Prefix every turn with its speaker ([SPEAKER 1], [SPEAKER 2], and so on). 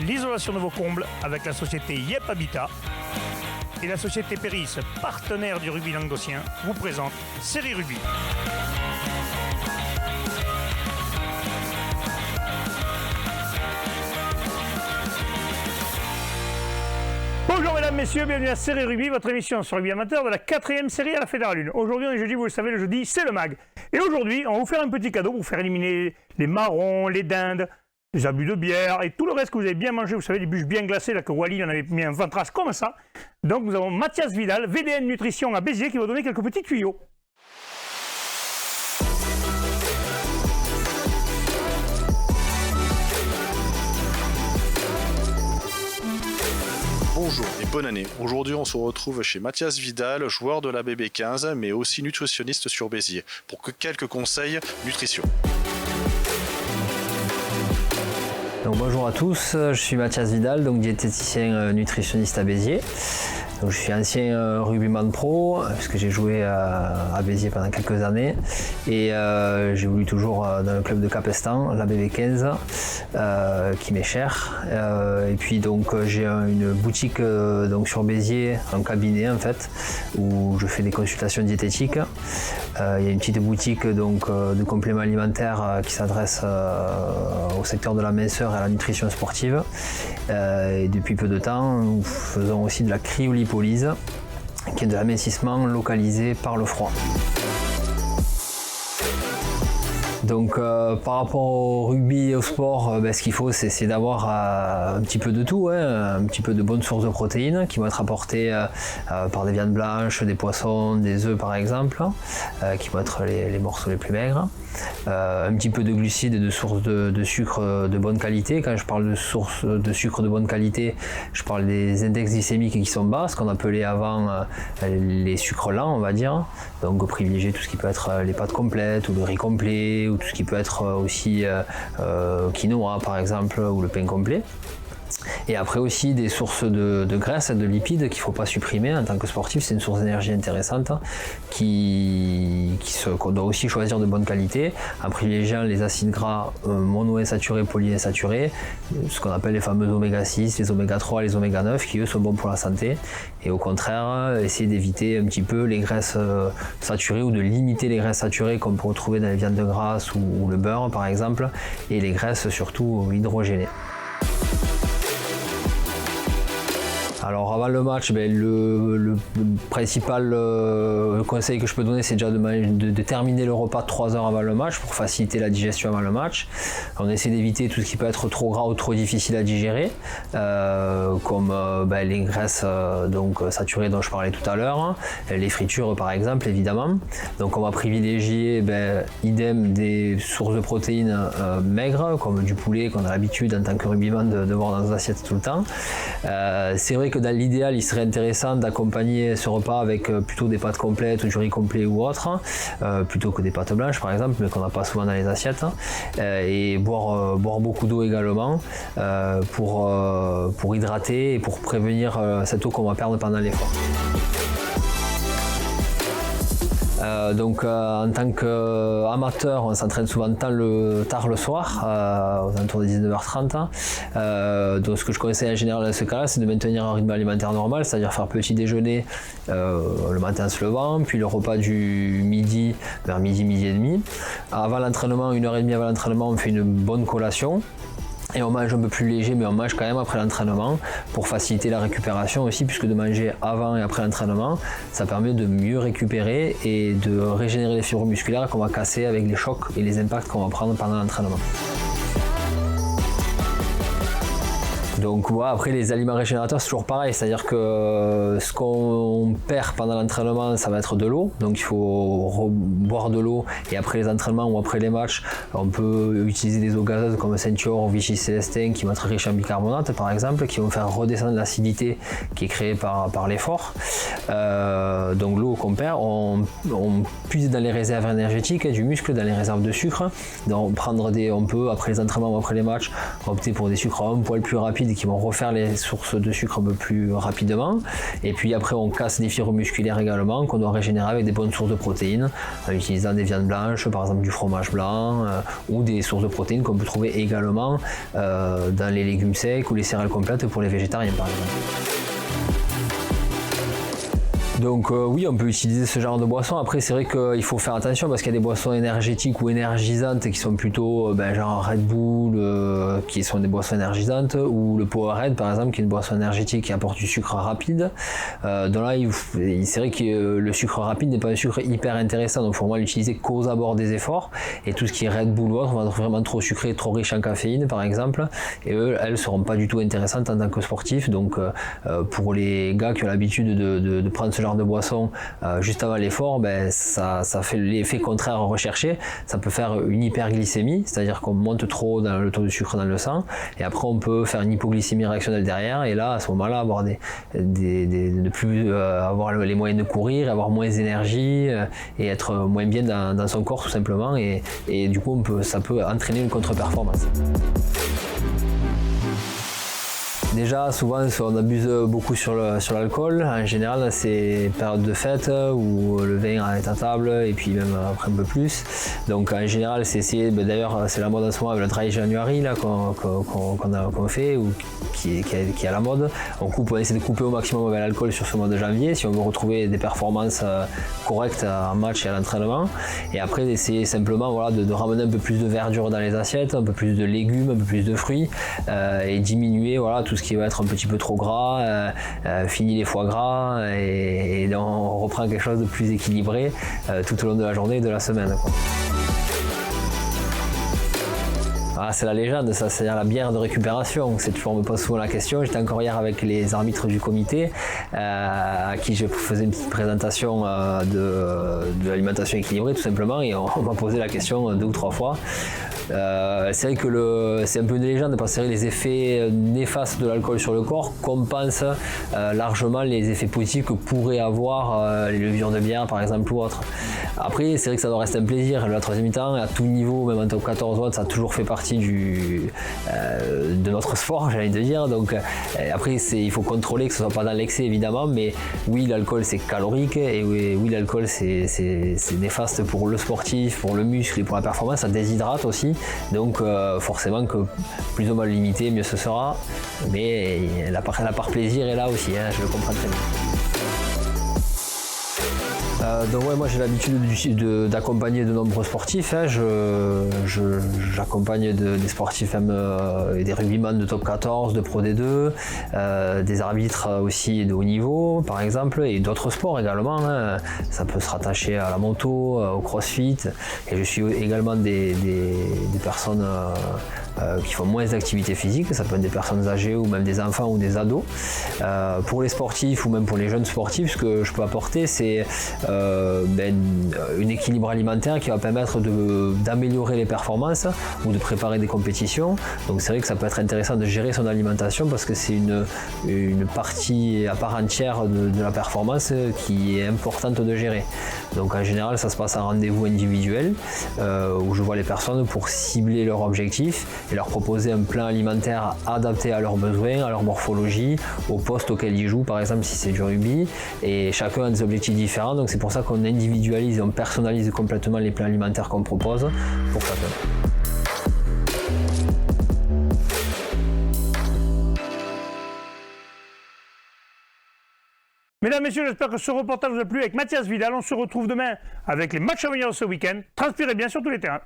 [SPEAKER 1] l'isolation de vos combles avec la société Yep Habitat. Et la société Péris, partenaire du rugby languedocien, vous présente Série Rugby. Bonjour mesdames, messieurs, bienvenue à Série Rugby, votre émission sur rugby amateur de la 4e série à la Fédérale 1. Aujourd'hui, on est jeudi, vous le savez, le jeudi, c'est le MAG. Et aujourd'hui, on va vous faire un petit cadeau pour vous faire éliminer les marrons, les dindes, les abus de bière et tout le reste que vous avez bien mangé. Vous savez, les bûches bien glacées, là que Wally en avait mis un ventrasse comme ça. Donc nous avons Mathias Vidal, VDN Nutrition à Béziers, qui va donner quelques petits tuyaux.
[SPEAKER 2] Bonjour et bonne année. Aujourd'hui, on se retrouve chez Mathias Vidal, joueur de la BB15, mais aussi nutritionniste sur Béziers, pour quelques conseils nutrition.
[SPEAKER 3] Donc bonjour à tous, je suis Mathias Vidal, donc diététicien nutritionniste à Béziers. Donc, je suis ancien rugbyman pro, puisque j'ai joué à Béziers pendant quelques années. Et j'évolue toujours dans le club de Capestan, la BB15, qui m'est cher. Et puis donc j'ai une boutique donc, sur Béziers, un cabinet en fait, où je fais des consultations diététiques. Il y a une petite boutique donc, de compléments alimentaires qui s'adresse au secteur de la minceur et à la nutrition sportive. Et depuis peu de temps, nous faisons aussi de la cryolipolyse, qui est de l'amincissement localisé par le froid. Donc par rapport au rugby et au sport, ce qu'il faut c'est d'avoir un petit peu de tout, un petit peu de bonnes sources de protéines qui vont être apportées par des viandes blanches, des poissons, des œufs par exemple, qui vont être les morceaux les plus maigres. Un petit peu de glucides et de sources de sucre de bonne qualité. Quand je parle de sources de sucre de bonne qualité, je parle des index glycémiques qui sont bas, ce qu'on appelait avant les sucres lents, on va dire. Donc privilégier tout ce qui peut être les pâtes complètes ou le riz complet, ou tout ce qui peut être aussi quinoa par exemple, ou le pain complet. Et après aussi des sources de graisse et de lipides qu'il ne faut pas supprimer en tant que sportif. C'est une source d'énergie intéressante qu'on doit aussi choisir de bonne qualité en privilégiant les acides gras monoinsaturés, polyinsaturés, ce qu'on appelle les fameux oméga 6, les oméga 3, les oméga 9 qui eux sont bons pour la santé. Et au contraire, essayer d'éviter un petit peu les graisses saturées ou de limiter les graisses saturées qu'on peut retrouver dans les viandes de grasse ou le beurre par exemple, et les graisses surtout hydrogénées. Alors avant le match, le principal conseil que je peux donner, c'est déjà de terminer le repas 3 heures avant le match pour faciliter la digestion avant le match. On essaie d'éviter tout ce qui peut être trop gras ou trop difficile à digérer, comme les graisses saturées dont je parlais tout à l'heure, les fritures par exemple évidemment. Donc on va privilégier idem des sources de protéines maigres comme du poulet qu'on a l'habitude en tant que rugbyman de voir dans nos assiettes tout le temps. C'est vrai que dans l'idéal, il serait intéressant d'accompagner ce repas avec plutôt des pâtes complètes ou du riz complet ou autre, plutôt que des pâtes blanches par exemple, mais qu'on n'a pas souvent dans les assiettes, et boire beaucoup d'eau également pour hydrater et pour prévenir cette eau qu'on va perdre pendant l'effort. En tant qu'amateur, on s'entraîne souvent tard le soir, aux alentours de 19h30. Donc ce que je conseille en général dans ce cas-là, c'est de maintenir un rythme alimentaire normal, c'est-à-dire faire petit déjeuner le matin en se levant, puis le repas du midi vers midi et demi. Avant l'entraînement, 1h30 avant l'entraînement, on fait une bonne collation. Et on mange un peu plus léger, mais on mange quand même après l'entraînement pour faciliter la récupération aussi, puisque de manger avant et après l'entraînement, ça permet de mieux récupérer et de régénérer les fibres musculaires qu'on va casser avec les chocs et les impacts qu'on va prendre pendant l'entraînement. Donc après les aliments régénérateurs c'est toujours pareil, c'est-à-dire que ce qu'on perd pendant l'entraînement ça va être de l'eau, donc il faut boire de l'eau et après les entraînements ou après les matchs on peut utiliser des eaux gazeuses comme Ceinture ou Vichy Célestin qui vont être riches en bicarbonate par exemple, qui vont faire redescendre l'acidité qui est créée par l'effort. Donc l'eau qu'on perd, on puise dans les réserves énergétiques du muscle, dans les réserves de sucre, donc on peut après les entraînements ou après les matchs opter pour des sucres un poil plus rapides rapides qui vont refaire les sources de sucre un peu plus rapidement. Et puis après, on casse des fibres musculaires également qu'on doit régénérer avec des bonnes sources de protéines en utilisant des viandes blanches, par exemple du fromage blanc ou des sources de protéines qu'on peut trouver également dans les légumes secs ou les céréales complètes pour les végétariens par exemple. Donc oui, on peut utiliser ce genre de boisson. Après, c'est vrai qu'il faut faire attention parce qu'il y a des boissons énergétiques ou énergisantes qui sont plutôt genre Red Bull, qui sont des boissons énergisantes, ou le Powerade par exemple, qui est une boisson énergétique qui apporte du sucre rapide. Donc là, c'est vrai que le sucre rapide n'est pas un sucre hyper intéressant, donc il faut vraiment l'utiliser qu'aux abords des efforts. Et tout ce qui est Red Bull ou autre, on va vraiment trop sucré, trop riche en caféine par exemple, et elles seront pas du tout intéressantes en tant que sportifs. Donc pour les gars qui ont l'habitude de prendre ce genre de boisson juste avant l'effort, ça fait l'effet contraire recherché. Ça peut faire une hyperglycémie, c'est-à-dire qu'on monte trop dans le taux de sucre dans le sang, et après on peut faire une hypoglycémie réactionnelle derrière, et là à ce moment-là avoir ne plus avoir les moyens de courir, avoir moins d'énergie et être moins bien dans son corps tout simplement, et du coup ça peut entraîner une contre-performance. Déjà, souvent, on abuse beaucoup sur l'alcool. En général, c'est période de fête où le vin est à table et puis même après un peu plus. Donc, en général, c'est essayer. D'ailleurs, c'est la mode en ce moment avec le Dry January là qu'on fait ou qui est à la mode. On essaie de couper au maximum avec l'alcool sur ce mois de janvier si on veut retrouver des performances correctes en match et à l'entraînement. Et après, essayer simplement de ramener un peu plus de verdure dans les assiettes, un peu plus de légumes, un peu plus de fruits et diminuer tout ce qui va être un petit peu trop gras, fini les foie gras et on reprend quelque chose de plus équilibré tout au long de la journée et de la semaine, quoi. Ah, c'est la légende, ça, c'est la bière de récupération. On me pose souvent la question. J'étais encore hier avec les arbitres du comité à qui je faisais une petite présentation de l'alimentation équilibrée tout simplement, et on m'a posé la question 2 ou 3 fois. C'est vrai que c'est un peu une légende parce que les effets néfastes de l'alcool sur le corps compensent largement les effets positifs que pourraient avoir les levures de bière par exemple ou autre. Après, c'est vrai que ça doit rester un plaisir. La troisième mi-temps, à tout niveau, même en top 14 watts, ça a toujours fait partie de notre sport, j'ai envie de dire. Donc après, il faut contrôler que ce soit pas dans l'excès évidemment, mais oui, l'alcool c'est calorique et oui, l'alcool c'est néfaste pour le sportif, pour le muscle et pour la performance, ça déshydrate aussi. Donc forcément que plus ou moins limité, mieux ce sera. Mais la part plaisir est là aussi, hein, je le comprends très bien. Donc ouais, moi j'ai l'habitude d'accompagner de nombreux sportifs, hein. J'accompagne des sportifs même des rugbyman de top 14, de Pro D2, des arbitres aussi de haut niveau par exemple, et d'autres sports également, hein. Ça peut se rattacher à la moto, au crossfit, et je suis également des personnes qui font moins d'activité physique, ça peut être des personnes âgées ou même des enfants ou des ados. Pour les sportifs ou même pour les jeunes sportifs, ce que je peux apporter c'est un équilibre alimentaire qui va permettre d'améliorer les performances ou de préparer des compétitions. Donc c'est vrai que ça peut être intéressant de gérer son alimentation parce que c'est une partie à part entière de la performance qui est importante de gérer. Donc en général ça se passe en rendez-vous individuel où je vois les personnes pour cibler leurs objectifs et leur proposer un plan alimentaire adapté à leurs besoins, à leur morphologie, au poste auquel ils jouent par exemple si c'est du rugby, et chacun a des objectifs différents, donc c'est pour ça qu'on individualise et on personnalise complètement les plans alimentaires qu'on propose pour chacun.
[SPEAKER 1] Mesdames, Messieurs, j'espère que ce reportage vous a plu avec Mathias Vidal. On se retrouve demain avec les matchs à venir ce week-end. Transpirez bien sur tous les terrains.